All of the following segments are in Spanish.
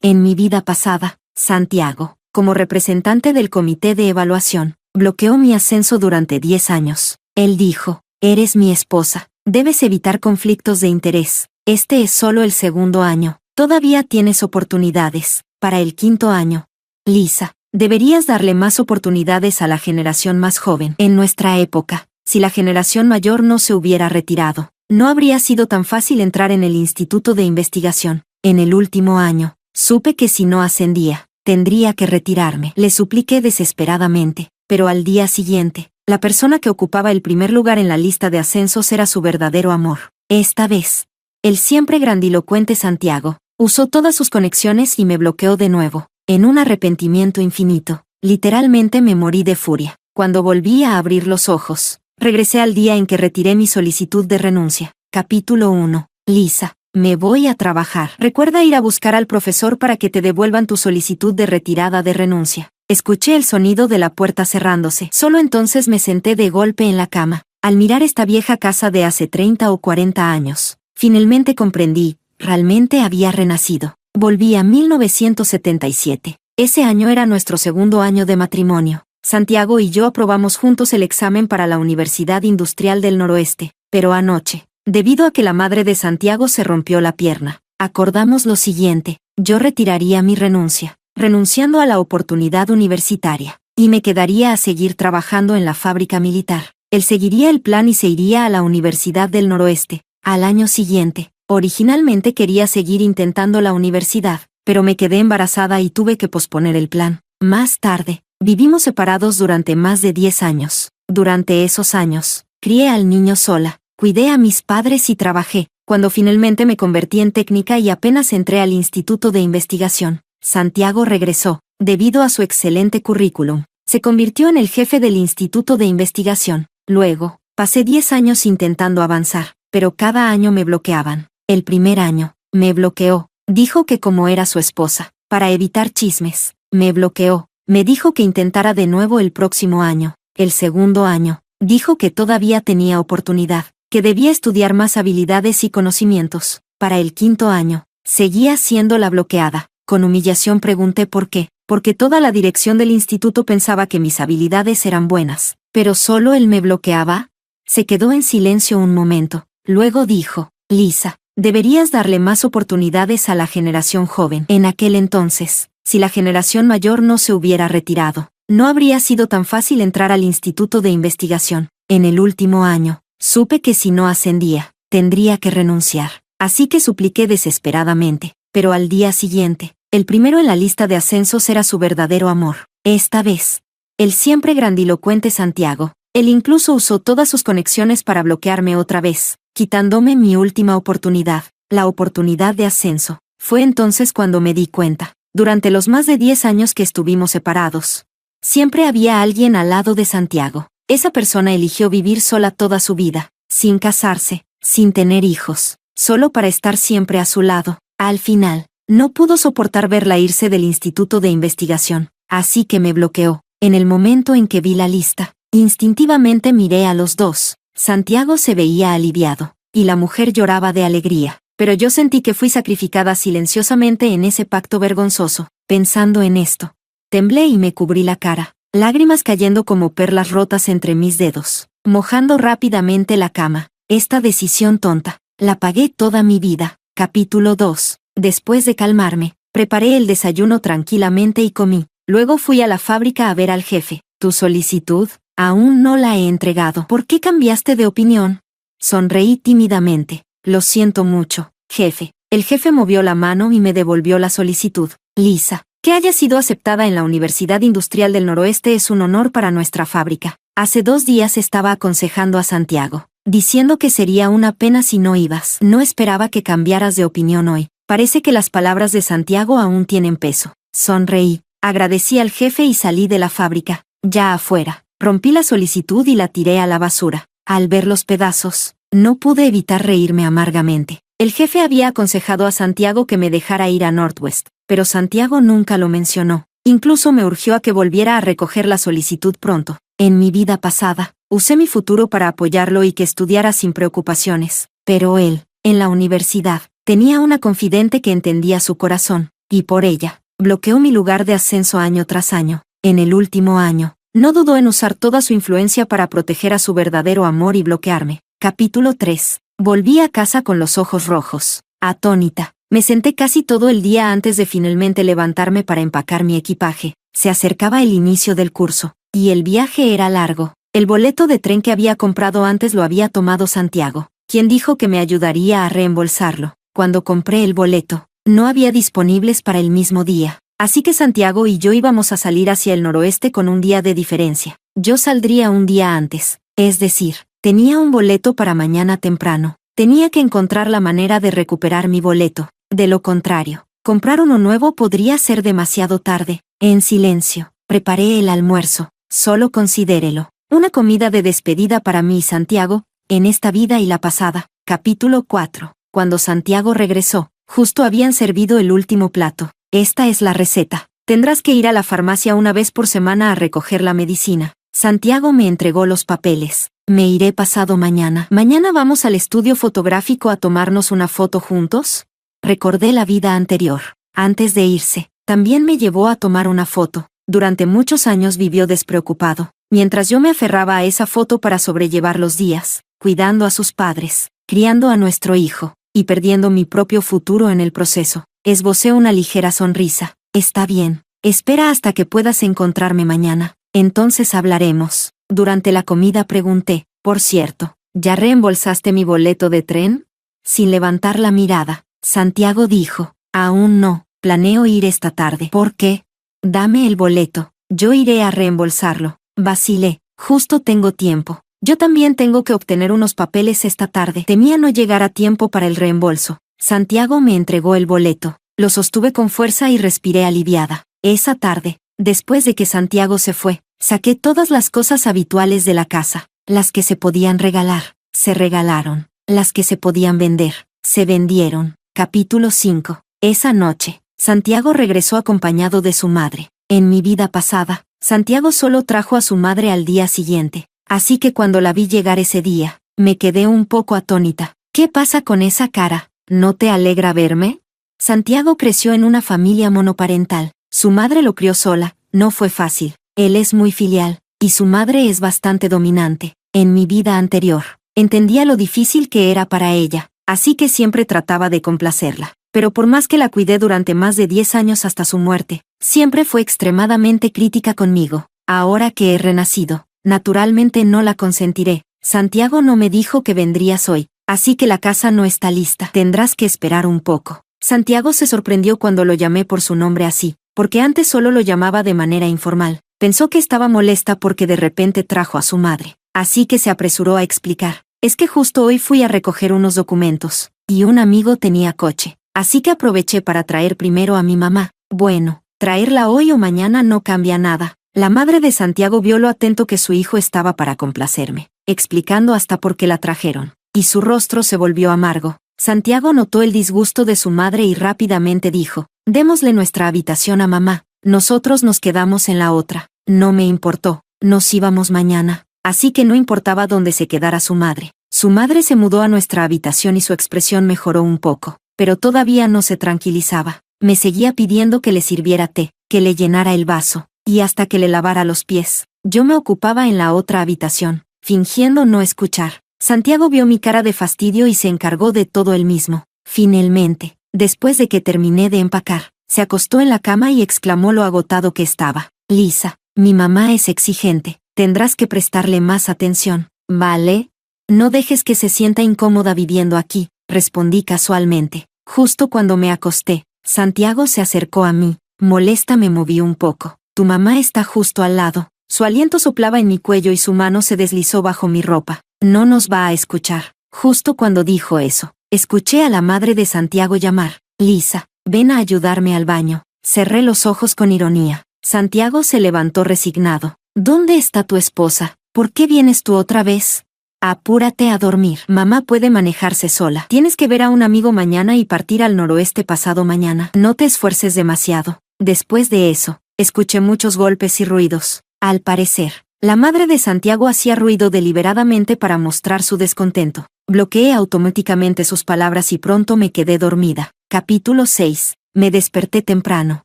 En mi vida pasada, Santiago, como representante del comité de evaluación, bloqueó mi ascenso durante 10 años. Él dijo: eres mi esposa, debes evitar conflictos de interés. Este es solo el segundo año, todavía tienes oportunidades. Para el quinto año. Lisa, deberías darle más oportunidades a la generación más joven. En nuestra época, si la generación mayor no se hubiera retirado, no habría sido tan fácil entrar en el instituto de investigación. En el último año, supe que si no ascendía, tendría que retirarme. Le supliqué desesperadamente, pero al día siguiente, la persona que ocupaba el primer lugar en la lista de ascensos era su verdadero amor. Esta vez, el siempre grandilocuente Santiago usó todas sus conexiones y me bloqueó de nuevo. En un arrepentimiento infinito, literalmente me morí de furia. Cuando volví a abrir los ojos, regresé al día en que retiré mi solicitud de renuncia. Capítulo 1. Lisa, me voy a trabajar. Recuerda ir a buscar al profesor para que te devuelvan tu solicitud de retirada de renuncia. Escuché el sonido de la puerta cerrándose. Solo entonces me senté de golpe en la cama. Al mirar esta vieja casa de hace 30 o 40 años, finalmente comprendí. Realmente había renacido. Volví a 1977. Ese año era nuestro segundo año de matrimonio. Santiago y yo aprobamos juntos el examen para la Universidad Industrial del Noroeste, pero anoche, debido a que la madre de Santiago se rompió la pierna, acordamos lo siguiente: yo retiraría mi renuncia, renunciando a la oportunidad universitaria, y me quedaría a seguir trabajando en la fábrica militar. Él seguiría el plan y se iría a la Universidad del Noroeste. Al año siguiente, originalmente quería seguir intentando la universidad, pero me quedé embarazada y tuve que posponer el plan. Más tarde, vivimos separados durante más de 10 años. Durante esos años, crié al niño sola, cuidé a mis padres y trabajé. Cuando finalmente me convertí en técnica y apenas entré al Instituto de Investigación, Santiago regresó. Debido a su excelente currículum, se convirtió en el jefe del Instituto de Investigación. Luego, pasé 10 años intentando avanzar, pero cada año me bloqueaban. El primer año, me bloqueó. Dijo que como era su esposa, para evitar chismes, me bloqueó. Me dijo que intentara de nuevo el próximo año. El segundo año, dijo que todavía tenía oportunidad, que debía estudiar más habilidades y conocimientos. Para el quinto año, seguía siendo la bloqueada. Con humillación pregunté por qué. Porque toda la dirección del instituto pensaba que mis habilidades eran buenas, pero solo él me bloqueaba. Se quedó en silencio un momento. Luego dijo: Lisa, deberías darle más oportunidades a la generación joven. En aquel entonces, si la generación mayor no se hubiera retirado, no habría sido tan fácil entrar al Instituto de Investigación. En el último año, supe que si no ascendía, tendría que renunciar. Así que supliqué desesperadamente. Pero al día siguiente, el primero en la lista de ascensos era su verdadero amor. Esta vez, el siempre grandilocuente Santiago. Él incluso usó todas sus conexiones para bloquearme otra vez, quitándome mi última oportunidad, la oportunidad de ascenso. Fue entonces cuando me di cuenta, durante los más de 10 años que estuvimos separados, siempre había alguien al lado de Santiago. Esa persona eligió vivir sola toda su vida, sin casarse, sin tener hijos, solo para estar siempre a su lado. Al final, no pudo soportar verla irse del Instituto de Investigación, así que me bloqueó. En el momento en que vi la lista, instintivamente miré a los dos. Santiago se veía aliviado, y la mujer lloraba de alegría, pero yo sentí que fui sacrificada silenciosamente en ese pacto vergonzoso. Pensando en esto, temblé y me cubrí la cara, lágrimas cayendo como perlas rotas entre mis dedos, mojando rápidamente la cama. Esta decisión tonta, la pagué toda mi vida. Capítulo 2. Después de calmarme, preparé el desayuno tranquilamente y comí. Luego fui a la fábrica a ver al jefe. ¿Tu solicitud? Aún no la he entregado. ¿Por qué cambiaste de opinión? Sonreí tímidamente. Lo siento mucho, jefe. El jefe movió la mano y me devolvió la solicitud. Lisa, que haya sido aceptada en la Universidad Industrial del Noroeste es un honor para nuestra fábrica. Hace 2 días estaba aconsejando a Santiago, diciendo que sería una pena si no ibas. No esperaba que cambiaras de opinión hoy. Parece que las palabras de Santiago aún tienen peso. Sonreí, agradecí al jefe y salí de la fábrica. Ya afuera, rompí la solicitud y la tiré a la basura. Al ver los pedazos, no pude evitar reírme amargamente. El jefe había aconsejado a Santiago que me dejara ir a Northwest, pero Santiago nunca lo mencionó. Incluso me urgió a que volviera a recoger la solicitud pronto. En mi vida pasada, usé mi futuro para apoyarlo y que estudiara sin preocupaciones. Pero él, en la universidad, tenía una confidente que entendía su corazón. y por ella, bloqueó mi lugar de ascenso año tras año. En el último año, no dudó en usar toda su influencia para proteger a su verdadero amor y bloquearme. Capítulo 3. Volví a casa con los ojos rojos. Atónita, me senté casi todo el día antes de finalmente levantarme para empacar mi equipaje. Se acercaba el inicio del curso, y el viaje era largo. El boleto de tren que había comprado antes lo había tomado Santiago, quien dijo que me ayudaría a reembolsarlo. Cuando compré el boleto, no había disponibles para el mismo día. Así que Santiago y yo íbamos a salir hacia el noroeste con un día de diferencia. Yo saldría un día antes, es decir, tenía un boleto para mañana temprano. Tenía que encontrar la manera de recuperar mi boleto. De lo contrario, comprar uno nuevo podría ser demasiado tarde. En silencio, preparé el almuerzo. Solo considérelo. Una comida de despedida para mí y Santiago, en esta vida y la pasada. Capítulo 4. Cuando Santiago regresó, justo habían servido el último plato. Esta es la receta. Tendrás que ir a la farmacia una vez por semana a recoger la medicina. Santiago me entregó los papeles. Me iré pasado mañana. ¿Mañana vamos al estudio fotográfico a tomarnos una foto juntos? Recordé la vida anterior. Antes de irse, también me llevó a tomar una foto. Durante muchos años vivió despreocupado, mientras yo me aferraba a esa foto para sobrellevar los días, cuidando a sus padres, criando a nuestro hijo, y perdiendo mi propio futuro en el proceso. Esbocé una ligera sonrisa. Está bien. Espera hasta que puedas encontrarme mañana. Entonces hablaremos. Durante la comida pregunté, por cierto, ¿ya reembolsaste mi boleto de tren? Sin levantar la mirada, Santiago dijo, aún no, planeo ir esta tarde. ¿Por qué? Dame el boleto, yo iré a reembolsarlo. Vacilé, justo tengo tiempo. Yo también tengo que obtener unos papeles esta tarde. Temía no llegar a tiempo para el reembolso. Santiago me entregó el boleto. Lo sostuve con fuerza y respiré aliviada. Esa tarde, después de que Santiago se fue, saqué todas las cosas habituales de la casa. Las que se podían regalar, se regalaron. Las que se podían vender, se vendieron. Capítulo 5. Esa noche, Santiago regresó acompañado de su madre. En mi vida pasada, Santiago solo trajo a su madre al día siguiente. Así que cuando la vi llegar ese día, me quedé un poco atónita. ¿Qué pasa con esa cara? ¿No te alegra verme? Santiago creció en una familia monoparental. Su madre lo crió sola, no fue fácil. Él es muy filial, y su madre es bastante dominante. En mi vida anterior, entendía lo difícil que era para ella, así que siempre trataba de complacerla. Pero por más que la cuidé durante más de 10 años hasta su muerte, siempre fue extremadamente crítica conmigo. Ahora que he renacido, naturalmente no la consentiré. Santiago no me dijo que vendrías hoy, así que la casa no está lista. Tendrás que esperar un poco. Santiago se sorprendió cuando lo llamé por su nombre así, porque antes solo lo llamaba de manera informal. Pensó que estaba molesta porque de repente trajo a su madre, así que se apresuró a explicar. Es que justo hoy fui a recoger unos documentos, y un amigo tenía coche, así que aproveché para traer primero a mi mamá. Bueno, traerla hoy o mañana no cambia nada. La madre de Santiago vio lo atento que su hijo estaba para complacerme, explicando hasta por qué la trajeron, y su rostro se volvió amargo. Santiago notó el disgusto de su madre y rápidamente dijo, démosle nuestra habitación a mamá, nosotros nos quedamos en la otra. No me importó, nos íbamos mañana, así que no importaba dónde se quedara su madre. Su madre se mudó a nuestra habitación y su expresión mejoró un poco, pero todavía no se tranquilizaba. Me seguía pidiendo que le sirviera té, que le llenara el vaso, y hasta que le lavara los pies. Yo me ocupaba en la otra habitación, fingiendo no escuchar. Santiago vio mi cara de fastidio y se encargó de todo él mismo. Finalmente, después de que terminé de empacar, se acostó en la cama y exclamó lo agotado que estaba. Lisa, mi mamá es exigente, tendrás que prestarle más atención, ¿vale? No dejes que se sienta incómoda viviendo aquí, respondí casualmente. Justo cuando me acosté, Santiago se acercó a mí. Molesta me moví un poco. Tu mamá está justo al lado. Su aliento soplaba en mi cuello y su mano se deslizó bajo mi ropa. No nos va a escuchar. Justo cuando dijo eso, escuché a la madre de Santiago llamar. Lisa, ven a ayudarme al baño. Cerré los ojos con ironía. Santiago se levantó resignado. ¿Dónde está tu esposa? ¿Por qué vienes tú otra vez? Apúrate a dormir. Mamá puede manejarse sola. Tienes que ver a un amigo mañana y partir al noroeste pasado mañana. No te esfuerces demasiado. Después de eso, escuché muchos golpes y ruidos. Al parecer, la madre de Santiago hacía ruido deliberadamente para mostrar su descontento. Bloqueé automáticamente sus palabras y pronto me quedé dormida. Capítulo 6. Me desperté temprano,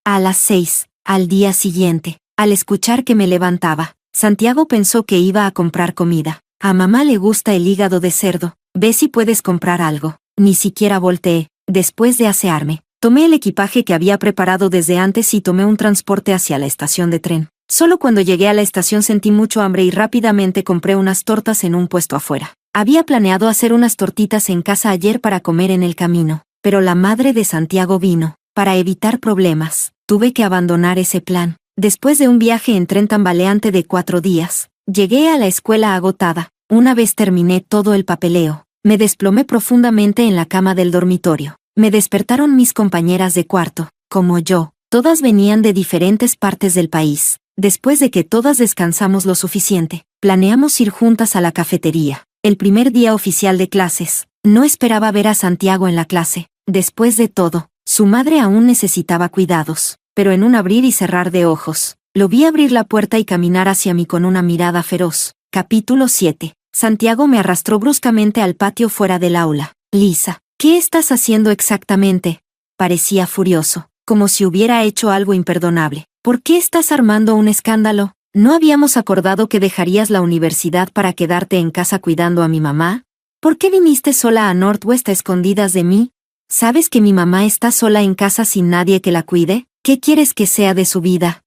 a las 6, al día siguiente. Al escuchar que me levantaba, Santiago pensó que iba a comprar comida. A mamá le gusta el hígado de cerdo, ve si puedes comprar algo. Ni siquiera volteé. Después de asearme, tomé el equipaje que había preparado desde antes y tomé un transporte hacia la estación de tren. Solo cuando llegué a la estación sentí mucho hambre y rápidamente compré unas tortas en un puesto afuera. Había planeado hacer unas tortitas en casa ayer para comer en el camino, pero la madre de Santiago vino. Para evitar problemas, tuve que abandonar ese plan. Después de un viaje en tren tambaleante de 4 días, llegué a la escuela agotada. Una vez terminé todo el papeleo, me desplomé profundamente en la cama del dormitorio. Me despertaron mis compañeras de cuarto, como yo. Todas venían de diferentes partes del país. Después de que todas descansamos lo suficiente, planeamos ir juntas a la cafetería. El primer día oficial de clases, no esperaba ver a Santiago en la clase. Después de todo, su madre aún necesitaba cuidados, pero en un abrir y cerrar de ojos, lo vi abrir la puerta y caminar hacia mí con una mirada feroz. Capítulo 7. Santiago me arrastró bruscamente al patio fuera del aula. Lisa, ¿qué estás haciendo exactamente? Parecía furioso, como si hubiera hecho algo imperdonable. ¿Por qué estás armando un escándalo? ¿No habíamos acordado que dejarías la universidad para quedarte en casa cuidando a mi mamá? ¿Por qué viniste sola a Northwest a escondidas de mí? ¿Sabes que mi mamá está sola en casa sin nadie que la cuide? ¿Qué quieres que sea de su vida,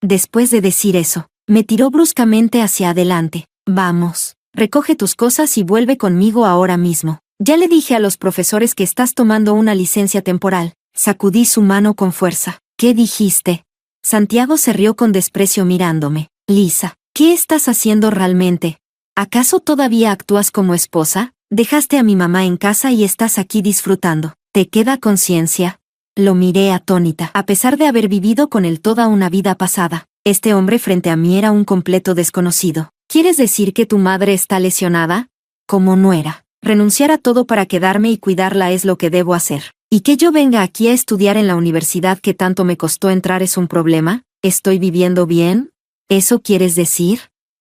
Después de decir eso, me tiró bruscamente hacia adelante. Vamos, recoge tus cosas y vuelve conmigo ahora mismo. Ya le dije a los profesores que estás tomando una licencia temporal. Sacudí su mano con fuerza. ¿Qué dijiste? Santiago se rió con desprecio mirándome. Lisa, ¿qué estás haciendo realmente? ¿Acaso todavía actúas como esposa? Dejaste a mi mamá en casa y estás aquí disfrutando. ¿Te queda conciencia? Lo miré atónita. A pesar de haber vivido con él toda una vida pasada, este hombre frente a mí era un completo desconocido. ¿Quieres decir que tu madre está lesionada? Como nuera. Renunciar a todo para quedarme y cuidarla es lo que debo hacer. ¿Y que yo venga aquí a estudiar en la universidad que tanto me costó entrar es un problema? ¿Estoy viviendo bien? ¿Eso quieres decir?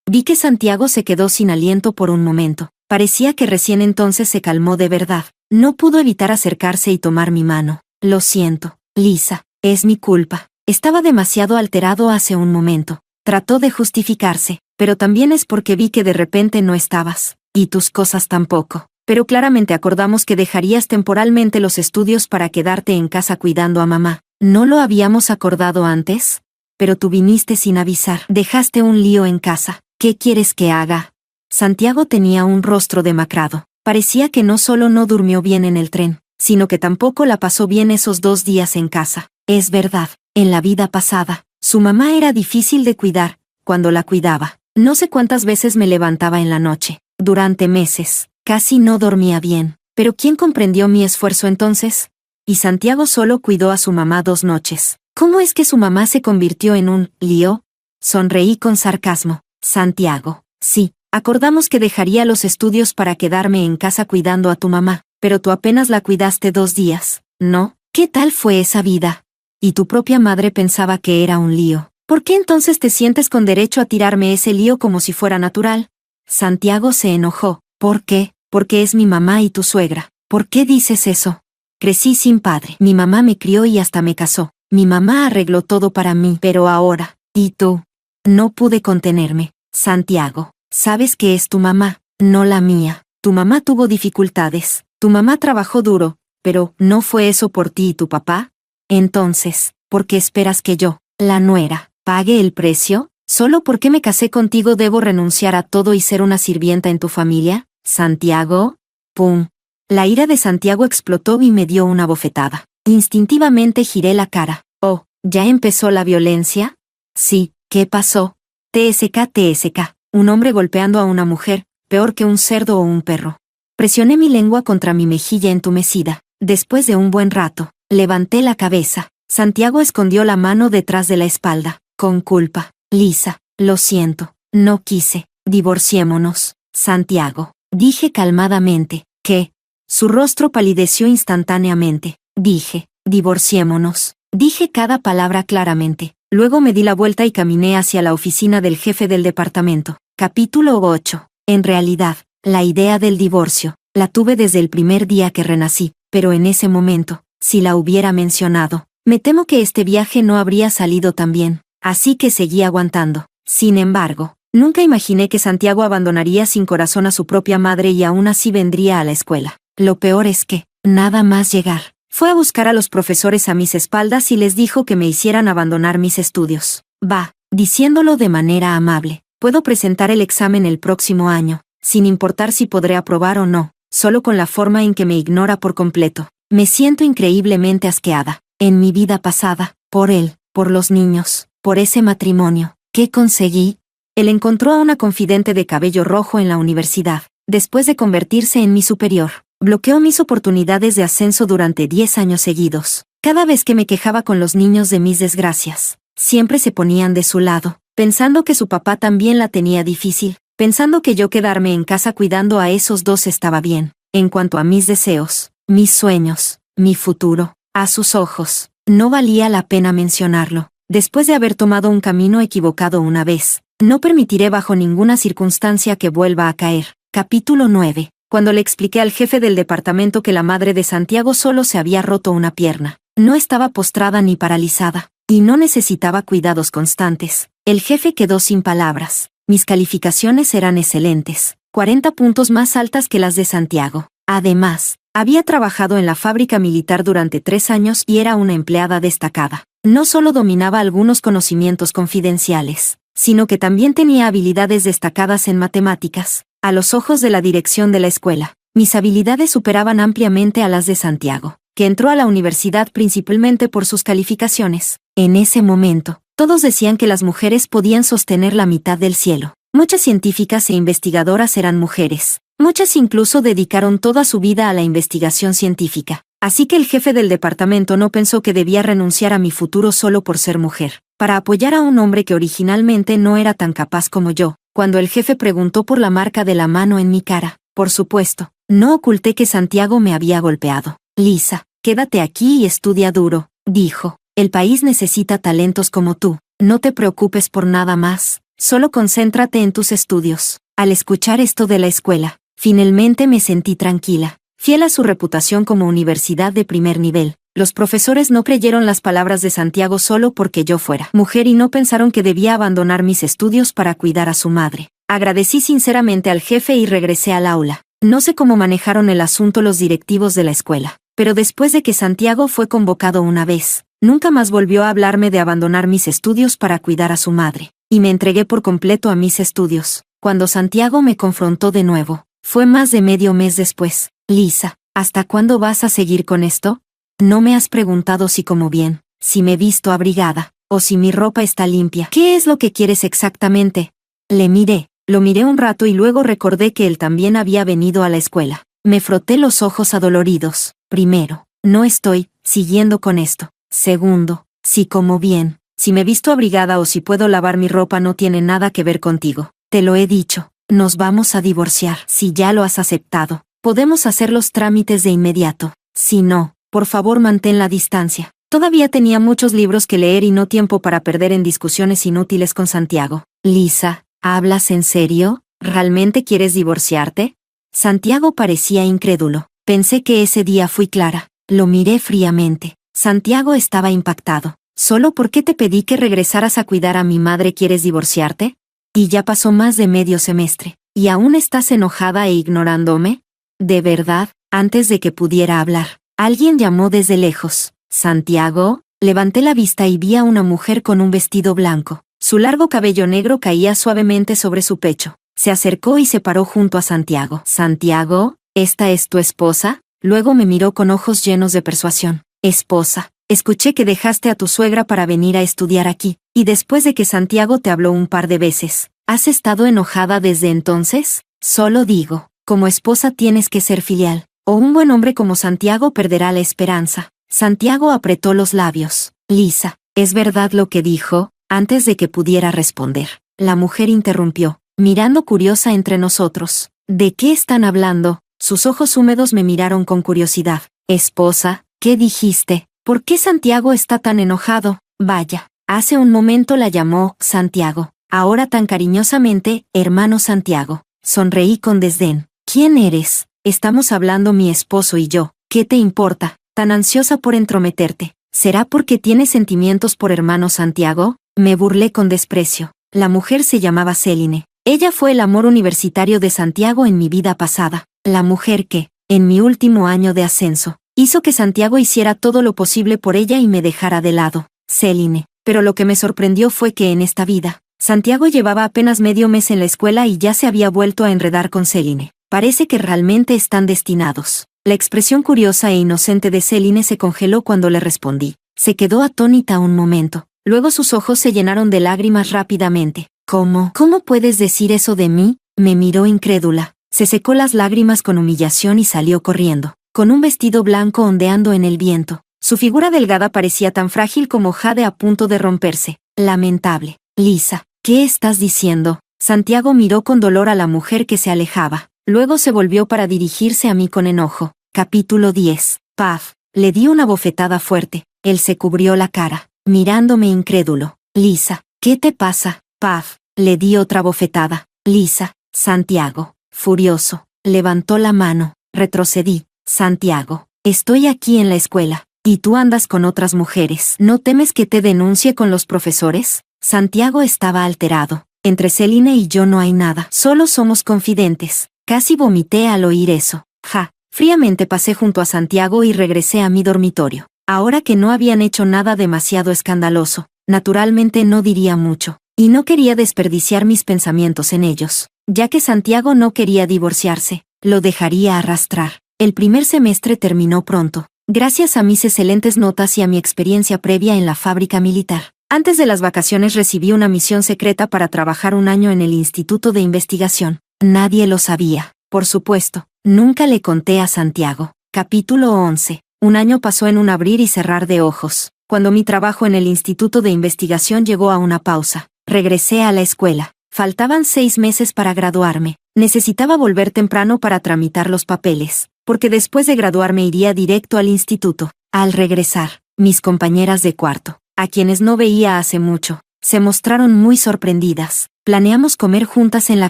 Vi que Santiago se quedó sin aliento por un momento. Parecía que recién entonces se calmó de verdad. No pudo evitar acercarse y tomar mi mano. Lo siento, Lisa, es mi culpa. Estaba demasiado alterado hace un momento. Trató de justificarse, pero también es porque vi que de repente no estabas. Y tus cosas tampoco. Pero claramente acordamos que dejarías temporalmente los estudios para quedarte en casa cuidando a mamá. ¿No lo habíamos acordado antes? Pero tú viniste sin avisar. Dejaste un lío en casa. ¿Qué quieres que haga? Santiago tenía un rostro demacrado. Parecía que no solo no durmió bien en el tren, sino que tampoco la pasó bien esos 2 días en casa. Es verdad, en la vida pasada, su mamá era difícil de cuidar. Cuando la cuidaba, no sé cuántas veces me levantaba en la noche. Durante meses, casi no dormía bien. ¿Pero quién comprendió mi esfuerzo entonces? Y Santiago solo cuidó a su mamá 2 noches. ¿Cómo es que su mamá se convirtió en un lío? Sonreí con sarcasmo. Santiago, sí, acordamos que dejaría los estudios para quedarme en casa cuidando a tu mamá, pero tú apenas la cuidaste 2 días, ¿no? ¿Qué tal fue esa vida? Y tu propia madre pensaba que era un lío. ¿Por qué entonces te sientes con derecho a tirarme ese lío como si fuera natural? Santiago se enojó. ¿Por qué? Porque es mi mamá y tu suegra. ¿Por qué dices eso? Crecí sin padre. Mi mamá me crió y hasta me casó. Mi mamá arregló todo para mí. Pero ahora, ¿y tú? No pude contenerme. Santiago, sabes que es tu mamá, no la mía. Tu mamá tuvo dificultades. Tu mamá trabajó duro, pero ¿no fue eso por ti y tu papá? Entonces, ¿por qué esperas que yo, la nuera, pague el precio? ¿Solo porque me casé contigo debo renunciar a todo y ser una sirvienta en tu familia? Santiago. ¡Pum! La ira de Santiago explotó y me dio una bofetada. Instintivamente giré la cara. Oh, ¿ya empezó la violencia? Sí, ¿qué pasó? TSK. Un hombre golpeando a una mujer, peor que un cerdo o un perro. Presioné mi lengua contra mi mejilla entumecida. Después de un buen rato, levanté la cabeza. Santiago escondió la mano detrás de la espalda. Con culpa. Lisa, lo siento, no quise. Divorciémonos. Santiago, dije calmadamente. ¿Qué? Su rostro palideció instantáneamente. Dije, divorciémonos. Dije cada palabra claramente. Luego me di la vuelta y caminé hacia la oficina del jefe del departamento. Capítulo 8. En realidad, la idea del divorcio la tuve desde el primer día que renací, pero en ese momento, si la hubiera mencionado, me temo que este viaje no habría salido tan bien, así que seguí aguantando. Sin embargo, nunca imaginé que Santiago abandonaría sin corazón a su propia madre y aún así vendría a la escuela. Lo peor es que, nada más llegar, fue a buscar a los profesores a mis espaldas y les dijo que me hicieran abandonar mis estudios. Va, diciéndolo de manera amable, puedo presentar el examen el próximo año, sin importar si podré aprobar o no, solo con la forma en que me ignora por completo. Me siento increíblemente asqueada. En mi vida pasada, por él, por los niños, por ese matrimonio, ¿qué conseguí? Él encontró a una confidente de cabello rojo en la universidad, después de convertirse en mi superior. Bloqueó mis oportunidades de ascenso durante 10 años seguidos. Cada vez que me quejaba con los niños de mis desgracias, siempre se ponían de su lado, pensando que su papá también la tenía difícil, pensando que yo quedarme en casa cuidando a esos dos estaba bien. En cuanto a mis deseos, mis sueños, mi futuro, a sus ojos, no valía la pena mencionarlo. Después de haber tomado un camino equivocado una vez, no permitiré bajo ninguna circunstancia que vuelva a caer. Capítulo 9. Cuando le expliqué al jefe del departamento que la madre de Santiago solo se había roto una pierna, no estaba postrada ni paralizada, y no necesitaba cuidados constantes, el jefe quedó sin palabras. Mis calificaciones eran excelentes, 40 puntos más altas que las de Santiago. Además, había trabajado en la fábrica militar durante 3 años y era una empleada destacada. No solo dominaba algunos conocimientos confidenciales, sino que también tenía habilidades destacadas en matemáticas. A los ojos de la dirección de la escuela, mis habilidades superaban ampliamente a las de Santiago, que entró a la universidad principalmente por sus calificaciones. En ese momento, todos decían que las mujeres podían sostener la mitad del cielo. Muchas científicas e investigadoras eran mujeres. Muchas incluso dedicaron toda su vida a la investigación científica. Así que el jefe del departamento no pensó que debía renunciar a mi futuro solo por ser mujer, para apoyar a un hombre que originalmente no era tan capaz como yo. Cuando el jefe preguntó por la marca de la mano en mi cara, por supuesto, no oculté que Santiago me había golpeado. Lisa, quédate aquí y estudia duro, dijo. El país necesita talentos como tú. No te preocupes por nada más, solo concéntrate en tus estudios. Al escuchar esto de la escuela, finalmente me sentí tranquila. Fiel a su reputación como universidad de primer nivel, los profesores no creyeron las palabras de Santiago solo porque yo fuera mujer y no pensaron que debía abandonar mis estudios para cuidar a su madre. Agradecí sinceramente al jefe y regresé al aula. No sé cómo manejaron el asunto los directivos de la escuela, pero después de que Santiago fue convocado una vez, nunca más volvió a hablarme de abandonar mis estudios para cuidar a su madre, y me entregué por completo a mis estudios. Cuando Santiago me confrontó de nuevo, fue más de medio mes después. Lisa, ¿hasta cuándo vas a seguir con esto? No me has preguntado si como bien, si me he visto abrigada, o si mi ropa está limpia. ¿Qué es lo que quieres exactamente? Lo miré un rato y luego recordé que él también había venido a la escuela. Me froté los ojos adoloridos. Primero, no estoy siguiendo con esto. Segundo, si como bien, si me he visto abrigada o si puedo lavar mi ropa no tiene nada que ver contigo. Te lo he dicho, nos vamos a divorciar. Si ya lo has aceptado, podemos hacer los trámites de inmediato. Si no, por favor mantén la distancia. Todavía tenía muchos libros que leer y no tiempo para perder en discusiones inútiles con Santiago. Lisa, ¿hablas en serio? ¿Realmente quieres divorciarte? Santiago parecía incrédulo. Pensé que ese día fui clara. Lo miré fríamente. Santiago estaba impactado. ¿Solo porque te pedí que regresaras a cuidar a mi madre quieres divorciarte? Y ya pasó más de medio semestre. ¿Y aún estás enojada e ignorándome? ¿De verdad? Antes de que pudiera hablar, alguien llamó desde lejos. ¿Santiago? Levanté la vista y vi a una mujer con un vestido blanco. Su largo cabello negro caía suavemente sobre su pecho. Se acercó y se paró junto a Santiago. ¿Santiago? ¿Esta es tu esposa? Luego me miró con ojos llenos de persuasión. Esposa, escuché que dejaste a tu suegra para venir a estudiar aquí, y después de que Santiago te habló un par de veces, ¿has estado enojada desde entonces? Solo digo, como esposa tienes que ser filial, o un buen hombre como Santiago perderá la esperanza. Santiago apretó los labios. Lisa, ¿es verdad lo que dijo? Antes de que pudiera responder, la mujer interrumpió, mirando curiosa entre nosotros. ¿De qué están hablando? Sus ojos húmedos me miraron con curiosidad. Esposa, ¿qué dijiste? ¿Por qué Santiago está tan enojado? Vaya, hace un momento la llamó Santiago, ahora tan cariñosamente, hermano Santiago. Sonreí con desdén. ¿Quién eres? Estamos hablando mi esposo y yo. ¿Qué te importa? tan ansiosa por entrometerte? ¿Será porque tienes sentimientos por hermano Santiago? Me burlé con desprecio. La mujer se llamaba Céline. Ella fue el amor universitario de Santiago en mi vida pasada. La mujer que, en mi último año de ascenso, hizo que Santiago hiciera todo lo posible por ella y me dejara de lado. Céline. Pero lo que me sorprendió fue que en esta vida, Santiago llevaba apenas medio mes en la escuela y ya se había vuelto a enredar con Céline. Parece que realmente están destinados. La expresión curiosa e inocente de Céline se congeló cuando le respondí. Se quedó atónita un momento. Luego sus ojos se llenaron de lágrimas rápidamente. ¿Cómo puedes decir eso de mí? Me miró incrédula. Se secó las lágrimas con humillación y salió corriendo, con un vestido blanco ondeando en el viento. Su figura delgada parecía tan frágil como jade a punto de romperse. Lamentable. Lisa, ¿qué estás diciendo? Santiago miró con dolor a la mujer que se alejaba. Luego se volvió para dirigirse a mí con enojo. Capítulo 10. Paf. Le di una bofetada fuerte. Él se cubrió la cara, mirándome incrédulo. Lisa, ¿qué te pasa? Paf. Le di otra bofetada. Lisa. Santiago, furioso, levantó la mano. Retrocedí. Santiago, estoy aquí en la escuela, y tú andas con otras mujeres. ¿No temes que te denuncie con los profesores? Santiago estaba alterado. Entre Céline y yo no hay nada. Solo somos confidentes. Casi vomité al oír eso. Ja. Fríamente pasé junto a Santiago y regresé a mi dormitorio. Ahora que no habían hecho nada demasiado escandaloso, naturalmente no diría mucho, y no quería desperdiciar mis pensamientos en ellos. Ya que Santiago no quería divorciarse, lo dejaría arrastrar. El primer semestre terminó pronto, gracias a mis excelentes notas y a mi experiencia previa en la fábrica militar. Antes de las vacaciones recibí una misión secreta para trabajar un año en el Instituto de Investigación. Nadie lo sabía, por supuesto. Nunca le conté a Santiago. Capítulo 11. Un año pasó en un abrir y cerrar de ojos. Cuando mi trabajo en el Instituto de Investigación llegó a una pausa, regresé a la escuela. Faltaban 6 meses para graduarme. Necesitaba volver temprano para tramitar los papeles, porque después de graduarme iría directo al instituto. Al regresar, mis compañeras de cuarto, a quienes no veía hace mucho, se mostraron muy sorprendidas. Planeamos comer juntas en la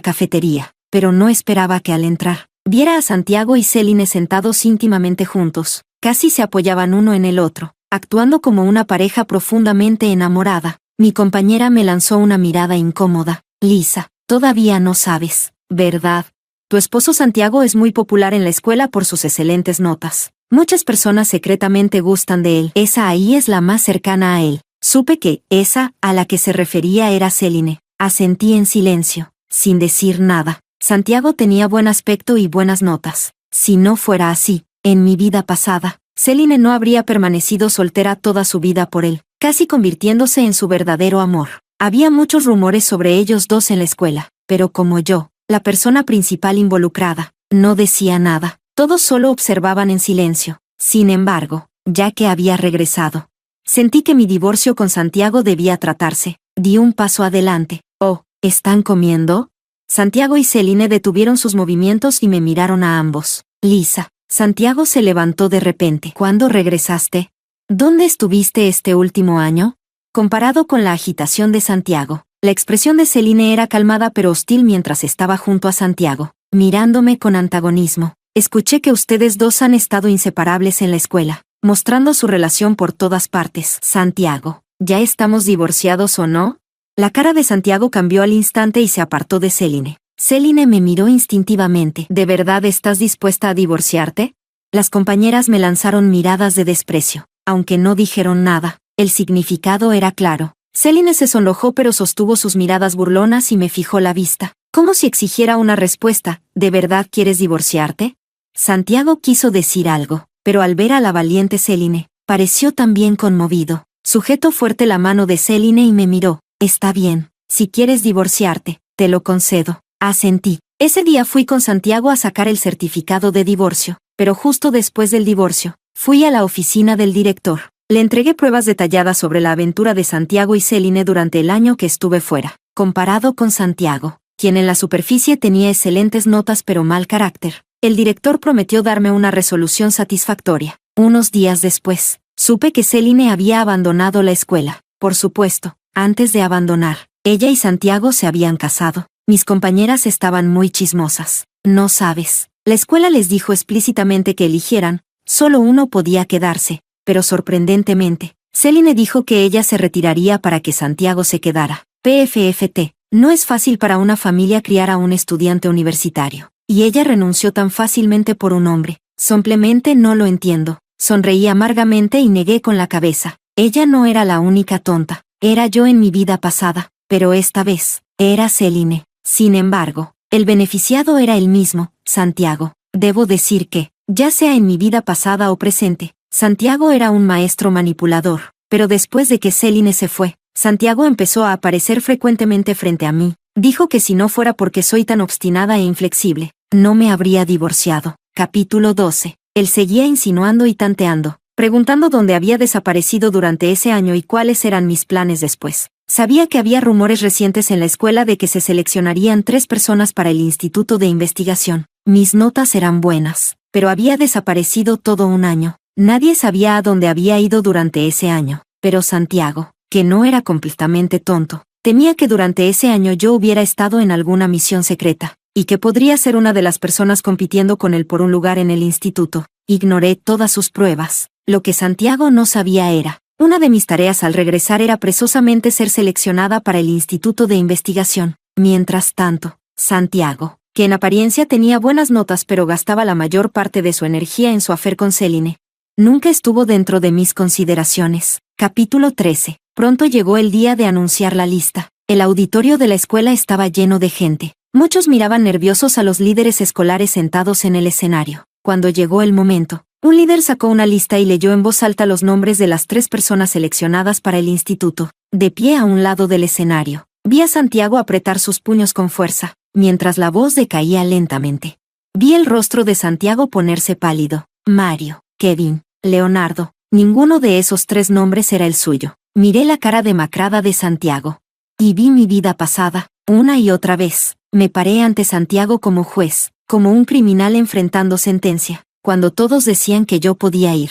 cafetería, pero no esperaba que al entrar, viera a Santiago y Céline sentados íntimamente juntos. Casi se apoyaban uno en el otro, actuando como una pareja profundamente enamorada. Mi compañera me lanzó una mirada incómoda. Lisa, todavía no sabes, ¿verdad? Tu esposo Santiago es muy popular en la escuela por sus excelentes notas. Muchas personas secretamente gustan de él. Esa ahí es la más cercana a él. Supe que esa a la que se refería era Céline. Asentí en silencio, sin decir nada. Santiago tenía buen aspecto y buenas notas. Si no fuera así, en mi vida pasada, Céline no habría permanecido soltera toda su vida por él, casi convirtiéndose en su verdadero amor. Había muchos rumores sobre ellos dos en la escuela, pero como yo, la persona principal involucrada, no decía nada. Todos solo observaban en silencio. Sin embargo, ya que había regresado, sentí que mi divorcio con Santiago debía tratarse. Di un paso adelante. Oh, ¿están comiendo? Santiago y Céline detuvieron sus movimientos y me miraron a ambos. Lisa. Santiago se levantó de repente. ¿Cuándo regresaste? ¿Dónde estuviste este último año? Comparado con la agitación de Santiago, la expresión de Céline era calmada pero hostil mientras estaba junto a Santiago, mirándome con antagonismo. Escuché que ustedes dos han estado inseparables en la escuela, mostrando su relación por todas partes. Santiago, ¿ya estamos divorciados o no? La cara de Santiago cambió al instante y se apartó de Céline. Céline me miró instintivamente. ¿De verdad estás dispuesta a divorciarte? Las compañeras me lanzaron miradas de desprecio, aunque no dijeron nada. El significado era claro. Céline se sonrojó pero sostuvo sus miradas burlonas y me fijó la vista, como si exigiera una respuesta. ¿De verdad quieres divorciarte? Santiago quiso decir algo, pero al ver a la valiente Céline, pareció también conmovido. Sujetó fuerte la mano de Céline y me miró. Está bien, si quieres divorciarte, te lo concedo. Asentí. Ese día fui con Santiago a sacar el certificado de divorcio, pero justo después del divorcio, fui a la oficina del director. Le entregué pruebas detalladas sobre la aventura de Santiago y Céline durante el año que estuve fuera, comparado con Santiago, quien en la superficie tenía excelentes notas pero mal carácter. El director prometió darme una resolución satisfactoria. Unos días después, supe que Céline había abandonado la escuela. Por supuesto, antes de abandonar, ella y Santiago se habían casado. Mis compañeras estaban muy chismosas. No sabes. La escuela les dijo explícitamente que eligieran, Solo uno podía quedarse, pero sorprendentemente, Céline dijo que ella se retiraría para que Santiago se quedara. PFFT. No es fácil para una familia criar a un estudiante universitario. Y ella renunció tan fácilmente por un hombre. Simplemente no lo entiendo. Sonreí amargamente y negué con la cabeza. Ella no era la única tonta. Era yo en mi vida pasada. Pero esta vez, era Céline. Sin embargo, el beneficiado era el mismo, Santiago. Debo decir que, ya sea en mi vida pasada o presente, Santiago era un maestro manipulador. Pero después de que Céline se fue, Santiago empezó a aparecer frecuentemente frente a mí. Dijo que si no fuera porque soy tan obstinada e inflexible, no me habría divorciado. Capítulo 12. Él seguía insinuando y tanteando, preguntando dónde había desaparecido durante ese año y cuáles eran mis planes después. Sabía que había rumores recientes en la escuela de que se seleccionarían 3 personas para el Instituto de Investigación. Mis notas eran buenas, pero había desaparecido todo un año. Nadie sabía a dónde había ido durante ese año, pero Santiago, que no era completamente tonto, temía que durante ese año yo hubiera estado en alguna misión secreta, y que podría ser una de las personas compitiendo con él por un lugar en el instituto. Ignoré todas sus pruebas. Lo que Santiago no sabía era, una de mis tareas al regresar era precisamente ser seleccionada para el Instituto de Investigación. Mientras tanto, Santiago, que en apariencia tenía buenas notas pero gastaba la mayor parte de su energía en su afer con Céline, nunca estuvo dentro de mis consideraciones. Capítulo 13. Pronto llegó el día de anunciar la lista. El auditorio de la escuela estaba lleno de gente. Muchos miraban nerviosos a los líderes escolares sentados en el escenario. Cuando llegó el momento, un líder sacó una lista y leyó en voz alta los nombres de las 3 personas seleccionadas para el instituto. De pie a un lado del escenario, vi a Santiago apretar sus puños con fuerza, mientras la voz decaía lentamente. Vi el rostro de Santiago ponerse pálido. Mario, Kevin, Leonardo, ninguno de esos 3 nombres era el suyo. Miré la cara demacrada de Santiago. Y vi mi vida pasada, una y otra vez. Me paré ante Santiago como juez, como un criminal enfrentando sentencia, cuando todos decían que yo podía ir.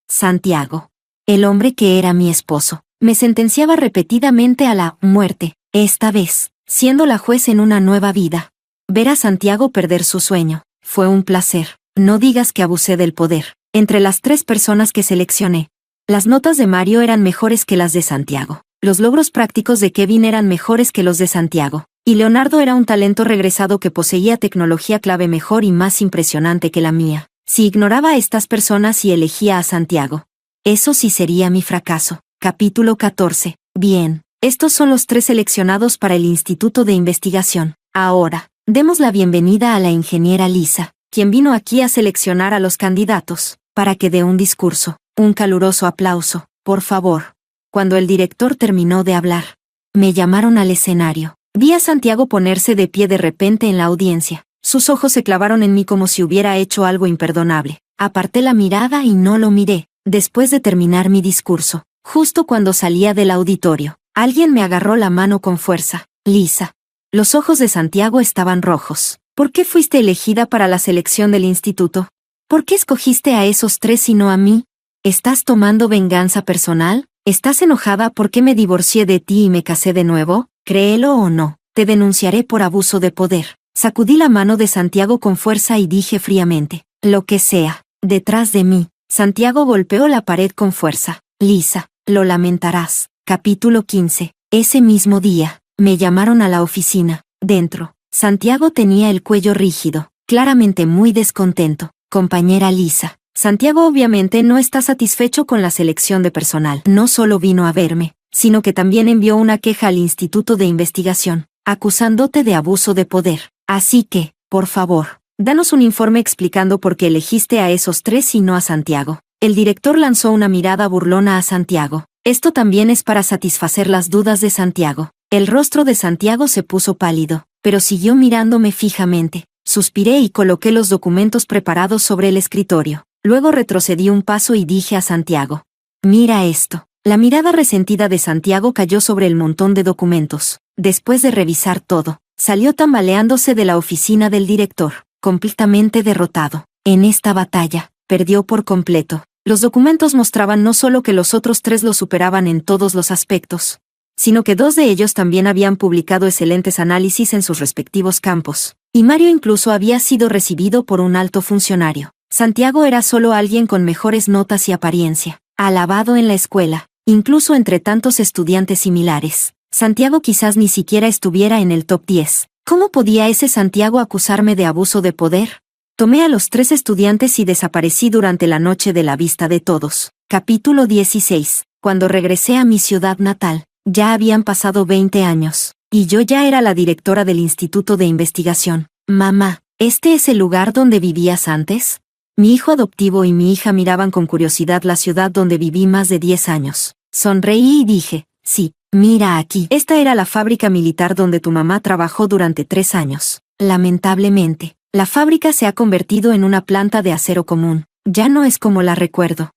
Santiago, el hombre que era mi esposo, me sentenciaba repetidamente a la muerte, esta vez, siendo la juez en una nueva vida. Ver a Santiago perder su sueño, fue un placer. No digas que abusé del poder. Entre las 3 personas que seleccioné, las notas de Mario eran mejores que las de Santiago. Los logros prácticos de Kevin eran mejores que los de Santiago. Y Leonardo era un talento regresado que poseía tecnología clave mejor y más impresionante que la mía. Si ignoraba a estas personas y elegía a Santiago, eso sí sería mi fracaso. Capítulo 14. Bien, estos son los 3 seleccionados para el Instituto de Investigación. Ahora, demos la bienvenida a la ingeniera Lisa, quien vino aquí a seleccionar a los candidatos, para que dé un discurso. Un caluroso aplauso, por favor. Cuando el director terminó de hablar, me llamaron al escenario. Vi a Santiago ponerse de pie de repente en la audiencia. Sus ojos se clavaron en mí como si hubiera hecho algo imperdonable. Aparté la mirada y no lo miré. Después de terminar mi discurso, justo cuando salía del auditorio, alguien me agarró la mano con fuerza. Lisa. Los ojos de Santiago estaban rojos. ¿Por qué fuiste elegida para la selección del instituto? ¿Por qué escogiste a esos 3 y no a mí? ¿Estás tomando venganza personal? ¿Estás enojada porque me divorcié de ti y me casé de nuevo? Créelo o no, te denunciaré por abuso de poder. Sacudí la mano de Santiago con fuerza y dije fríamente, lo que sea. Detrás de mí, Santiago golpeó la pared con fuerza. Lisa, lo lamentarás. Capítulo 15. Ese mismo día, me llamaron a la oficina. Dentro, Santiago tenía el cuello rígido, claramente muy descontento. Compañera Lisa, Santiago obviamente no está satisfecho con la selección de personal. No solo vino a verme, sino que también envió una queja al Instituto de Investigación, acusándote de abuso de poder. Así que, por favor, danos un informe explicando por qué elegiste a esos 3 y no a Santiago. El director lanzó una mirada burlona a Santiago. Esto también es para satisfacer las dudas de Santiago. El rostro de Santiago se puso pálido, pero siguió mirándome fijamente. Suspiré y coloqué los documentos preparados sobre el escritorio. Luego retrocedí un paso y dije a Santiago, mira esto. La mirada resentida de Santiago cayó sobre el montón de documentos. Después de revisar todo, salió tambaleándose de la oficina del director, completamente derrotado. En esta batalla, perdió por completo. Los documentos mostraban no solo que los otros 3 lo superaban en todos los aspectos, sino que 2 de ellos también habían publicado excelentes análisis en sus respectivos campos, y Mario incluso había sido recibido por un alto funcionario. Santiago era solo alguien con mejores notas y apariencia, alabado en la escuela, incluso entre tantos estudiantes similares. Santiago quizás ni siquiera estuviera en el top 10. ¿Cómo podía ese Santiago acusarme de abuso de poder? Tomé a los 3 estudiantes y desaparecí durante la noche de la vista de todos. Capítulo 16. Cuando regresé a mi ciudad natal, ya habían pasado 20 años, y yo ya era la directora del Instituto de Investigación. Mamá, ¿este es el lugar donde vivías antes? Mi hijo adoptivo y mi hija miraban con curiosidad la ciudad donde viví más de 10 años. Sonreí y dije, sí, mira aquí. Esta era la fábrica militar donde tu mamá trabajó durante 3 años. Lamentablemente, la fábrica se ha convertido en una planta de acero común. Ya no es como la recuerdo.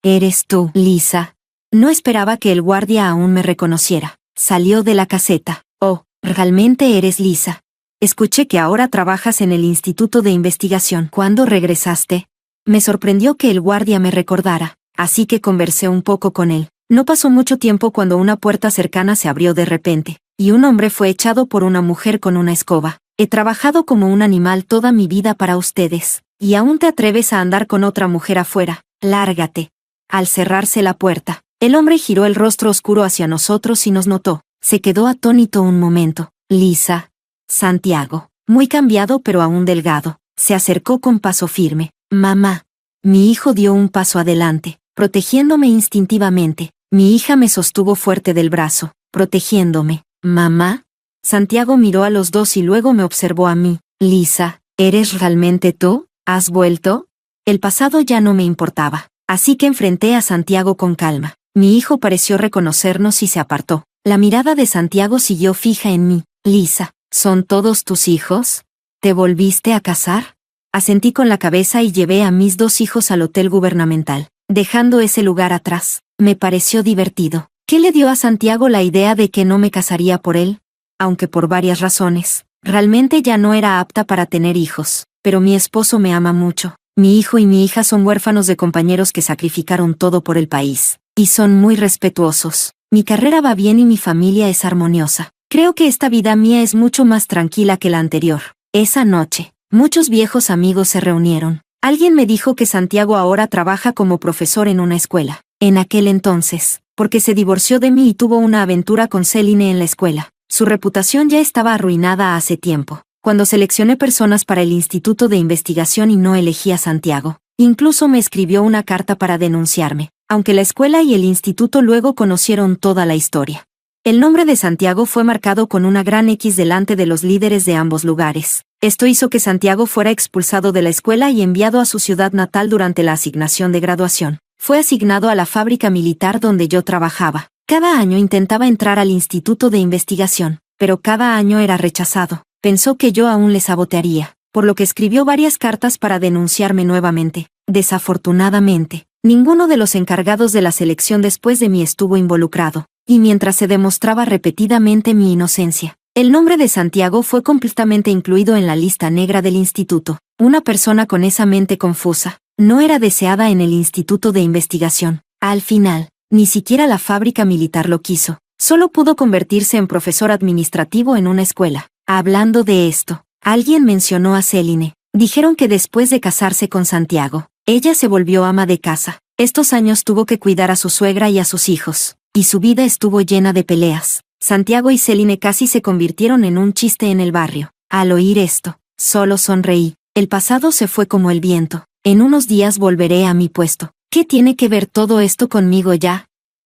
¿Eres tú, Lisa? No esperaba que el guardia aún me reconociera. Salió de la caseta. Oh, ¿realmente eres Lisa? Escuché que ahora trabajas en el Instituto de Investigación. ¿Cuándo regresaste? Me sorprendió que el guardia me recordara, así que conversé un poco con él. No pasó mucho tiempo cuando una puerta cercana se abrió de repente, y un hombre fue echado por una mujer con una escoba. He trabajado como un animal toda mi vida para ustedes, y aún te atreves a andar con otra mujer afuera. Lárgate. Al cerrarse la puerta, el hombre giró el rostro oscuro hacia nosotros y nos notó. Se quedó atónito un momento. Lisa. Santiago, muy cambiado pero aún delgado, se acercó con paso firme. Mamá. Mi hijo dio un paso adelante, protegiéndome instintivamente. Mi hija me sostuvo fuerte del brazo, protegiéndome. Mamá. Santiago miró a los dos y luego me observó a mí. Lisa, ¿eres realmente tú? ¿Has vuelto? El pasado ya no me importaba, así que enfrenté a Santiago con calma. Mi hijo pareció reconocernos y se apartó. La mirada de Santiago siguió fija en mí. Lisa, ¿son todos tus hijos? ¿Te volviste a casar? Asentí con la cabeza y llevé a mis 2 hijos al hotel gubernamental, dejando ese lugar atrás. Me pareció divertido. ¿Qué le dio a Santiago la idea de que no me casaría por él? Aunque por varias razones. Realmente ya no era apta para tener hijos, pero mi esposo me ama mucho. Mi hijo y mi hija son huérfanos de compañeros que sacrificaron todo por el país, y son muy respetuosos. Mi carrera va bien y mi familia es armoniosa. Creo que esta vida mía es mucho más tranquila que la anterior. Esa noche, muchos viejos amigos se reunieron. Alguien me dijo que Santiago ahora trabaja como profesor en una escuela. En aquel entonces, porque se divorció de mí y tuvo una aventura con Celine en la escuela. Su reputación ya estaba arruinada hace tiempo. Cuando seleccioné personas para el Instituto de Investigación y no elegí a Santiago, incluso me escribió una carta para denunciarme, aunque la escuela y el instituto luego conocieron toda la historia. El nombre de Santiago fue marcado con una gran X delante de los líderes de ambos lugares. Esto hizo que Santiago fuera expulsado de la escuela y enviado a su ciudad natal durante la asignación de graduación. Fue asignado a la fábrica militar donde yo trabajaba. Cada año intentaba entrar al Instituto de Investigación, pero cada año era rechazado. Pensó que yo aún le sabotearía, por lo que escribió varias cartas para denunciarme nuevamente. Desafortunadamente, ninguno de los encargados de la selección después de mí estuvo involucrado, y mientras se demostraba repetidamente mi inocencia, el nombre de Santiago fue completamente incluido en la lista negra del instituto. Una persona con esa mente confusa no era deseada en el Instituto de Investigación. Al final, ni siquiera la fábrica militar lo quiso. Solo pudo convertirse en profesor administrativo en una escuela. Hablando de esto, alguien mencionó a Celine. Dijeron que después de casarse con Santiago, ella se volvió ama de casa. Estos años tuvo que cuidar a su suegra y a sus hijos, y su vida estuvo llena de peleas. Santiago y Celine casi se convirtieron en un chiste en el barrio. Al oír esto, solo sonreí. El pasado se fue como el viento. En unos días volveré a mi puesto. ¿Qué tiene que ver todo esto conmigo ya?